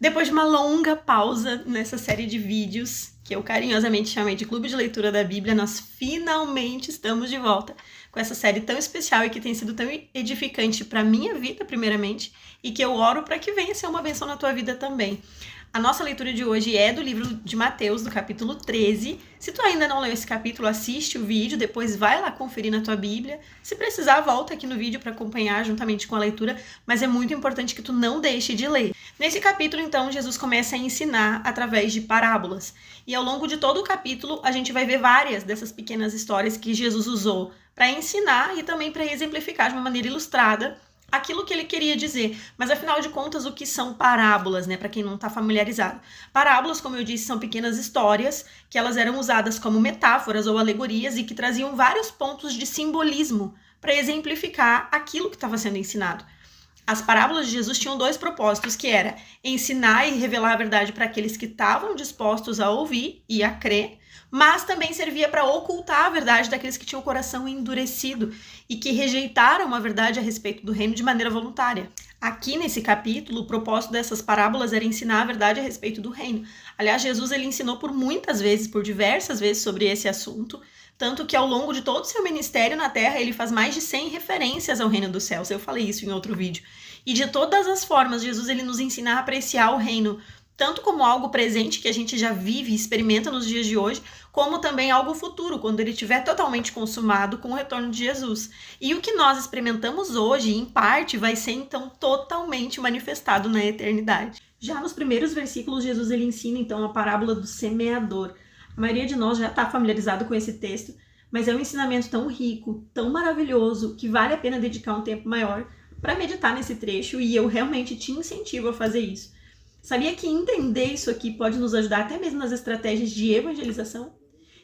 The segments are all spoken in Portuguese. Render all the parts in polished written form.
Depois de uma longa pausa nessa série de vídeos, que eu carinhosamente chamei de Clube de Leitura da Bíblia, nós finalmente estamos de volta com essa série tão especial e que tem sido tão edificante para a minha vida, primeiramente, e que eu oro para que venha ser uma bênção na tua vida também. A nossa leitura de hoje é do livro de Mateus, do capítulo 13. Se tu ainda não leu esse capítulo, assiste o vídeo, depois vai lá conferir na tua Bíblia. Se precisar, volta aqui no vídeo para acompanhar juntamente com a leitura, mas é muito importante que tu não deixe de ler. Nesse capítulo, então, Jesus começa a ensinar através de parábolas. E ao longo de todo o capítulo, a gente vai ver várias dessas pequenas histórias que Jesus usou para ensinar e também para exemplificar de uma maneira ilustrada aquilo que ele queria dizer. Mas afinal de contas, o que são parábolas, né? Para quem não está familiarizado. Parábolas, como eu disse, são pequenas histórias que elas eram usadas como metáforas ou alegorias e que traziam vários pontos de simbolismo para exemplificar aquilo que estava sendo ensinado. As parábolas de Jesus tinham dois propósitos, que era ensinar e revelar a verdade para aqueles que estavam dispostos a ouvir e a crer, mas também servia para ocultar a verdade daqueles que tinham o coração endurecido e que rejeitaram a verdade a respeito do reino de maneira voluntária. Aqui nesse capítulo, o propósito dessas parábolas era ensinar a verdade a respeito do reino. Aliás, Jesus ele ensinou por diversas vezes sobre esse assunto, tanto que ao longo de todo o seu ministério na Terra, ele faz mais de 100 referências ao reino dos céus. Eu falei isso em outro vídeo. E de todas as formas, Jesus ele nos ensina a apreciar o reino, tanto como algo presente que a gente já vive e experimenta nos dias de hoje, como também algo futuro, quando ele estiver totalmente consumado com o retorno de Jesus. E o que nós experimentamos hoje, em parte, vai ser então totalmente manifestado na eternidade. Já nos primeiros versículos, Jesus ele ensina então a parábola do semeador. A maioria de nós já está familiarizado com esse texto, mas é um ensinamento tão rico, tão maravilhoso, que vale a pena dedicar um tempo maior para meditar nesse trecho, e eu realmente te incentivo a fazer isso. Sabia que entender isso aqui pode nos ajudar até mesmo nas estratégias de evangelização?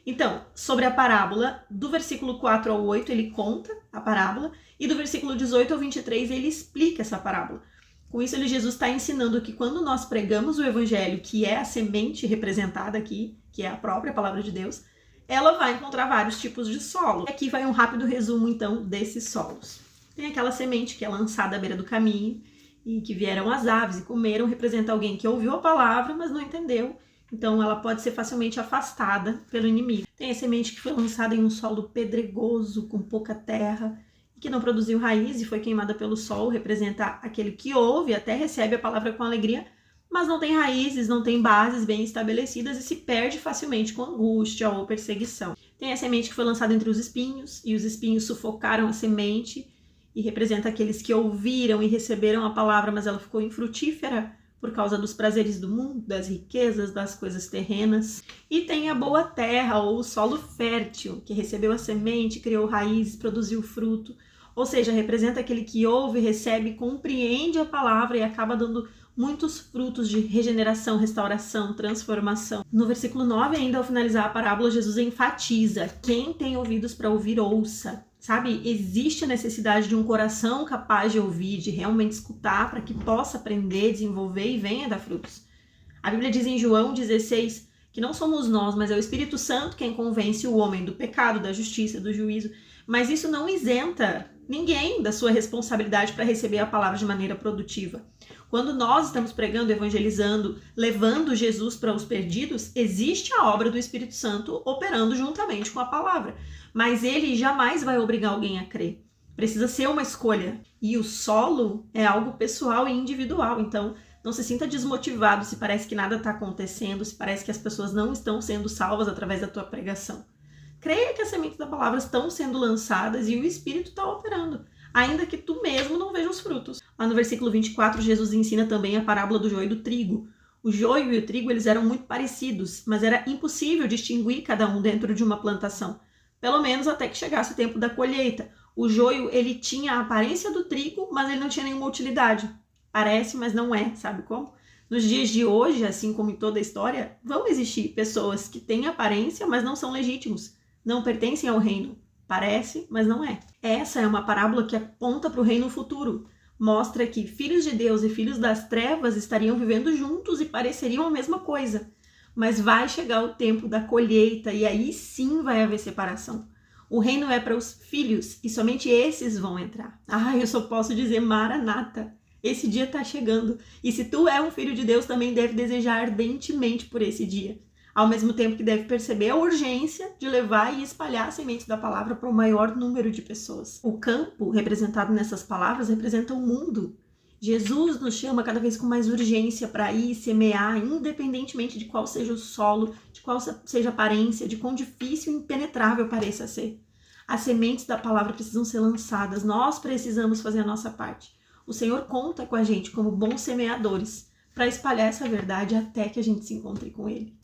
Então, sobre a parábola, do versículo 4 ao 8 ele conta a parábola, e do versículo 18 ao 23 ele explica essa parábola. Com isso, Jesus está ensinando que quando nós pregamos o evangelho, que é a semente representada aqui, que é a própria palavra de Deus, ela vai encontrar vários tipos de solo. Aqui vai um rápido resumo, então, desses solos. Tem aquela semente que é lançada à beira do caminho e que vieram as aves e comeram, representa alguém que ouviu a palavra, mas não entendeu. Então, ela pode ser facilmente afastada pelo inimigo. Tem a semente que foi lançada em um solo pedregoso, com pouca terra, que não produziu raiz e foi queimada pelo sol, representa aquele que ouve, até recebe a palavra com alegria, mas não tem raízes, não tem bases bem estabelecidas e se perde facilmente com angústia ou perseguição. Tem a semente que foi lançada entre os espinhos, e os espinhos sufocaram a semente, e representa aqueles que ouviram e receberam a palavra, mas ela ficou infrutífera por causa dos prazeres do mundo, das riquezas, das coisas terrenas. E tem a boa terra, ou o solo fértil, que recebeu a semente, criou raízes, produziu fruto. Ou seja, representa aquele que ouve, recebe, compreende a palavra e acaba dando muitos frutos de regeneração, restauração, transformação. No versículo 9, ainda ao finalizar a parábola, Jesus enfatiza: quem tem ouvidos para ouvir, ouça. Sabe, existe a necessidade de um coração capaz de ouvir, de realmente escutar, para que possa aprender, desenvolver e venha dar frutos. A Bíblia diz em João 16 que não somos nós, mas é o Espírito Santo quem convence o homem do pecado, da justiça, do juízo. Mas isso não isenta ninguém da sua responsabilidade para receber a palavra de maneira produtiva. Quando nós estamos pregando, evangelizando, levando Jesus para os perdidos, existe a obra do Espírito Santo operando juntamente com a palavra. Mas ele jamais vai obrigar alguém a crer. Precisa ser uma escolha. E o solo é algo pessoal e individual. Então, não se sinta desmotivado se parece que nada está acontecendo, se parece que as pessoas não estão sendo salvas através da tua pregação. Creia que as sementes da palavra estão sendo lançadas e o Espírito está operando, ainda que tu mesmo não veja os frutos. Lá no versículo 24, Jesus ensina também a parábola do joio e do trigo. O joio e o trigo eles eram muito parecidos, mas era impossível distinguir cada um dentro de uma plantação, pelo menos até que chegasse o tempo da colheita. O joio ele tinha a aparência do trigo, mas ele não tinha nenhuma utilidade. Parece, mas não é, sabe como? Nos dias de hoje, assim como em toda a história, vão existir pessoas que têm aparência, mas não são legítimos, não pertencem ao reino. Parece, mas não é. Essa é uma parábola que aponta para o reino futuro. Mostra que filhos de Deus e filhos das trevas estariam vivendo juntos e pareceriam a mesma coisa. Mas vai chegar o tempo da colheita e aí sim vai haver separação. O reino é para os filhos e somente esses vão entrar. Eu só posso dizer Maranata. Esse dia está chegando. E se tu é um filho de Deus, também deve desejar ardentemente por esse dia. Ao mesmo tempo que deve perceber a urgência de levar e espalhar as sementes da palavra para o maior número de pessoas. O campo, representado nessas palavras, representa o mundo. Jesus nos chama cada vez com mais urgência para ir semear, independentemente de qual seja o solo, de qual seja a aparência, de quão difícil e impenetrável pareça ser. As sementes da palavra precisam ser lançadas, nós precisamos fazer a nossa parte. O Senhor conta com a gente como bons semeadores para espalhar essa verdade até que a gente se encontre com Ele.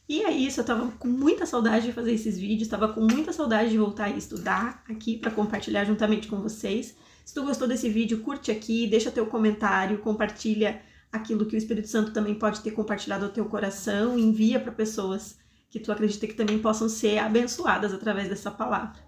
E é isso, eu tava com muita saudade de fazer esses vídeos, tava com muita saudade de voltar a estudar aqui para compartilhar juntamente com vocês. Se tu gostou desse vídeo, curte aqui, deixa teu comentário, compartilha aquilo que o Espírito Santo também pode ter compartilhado ao teu coração, envia para pessoas que tu acredita que também possam ser abençoadas através dessa palavra.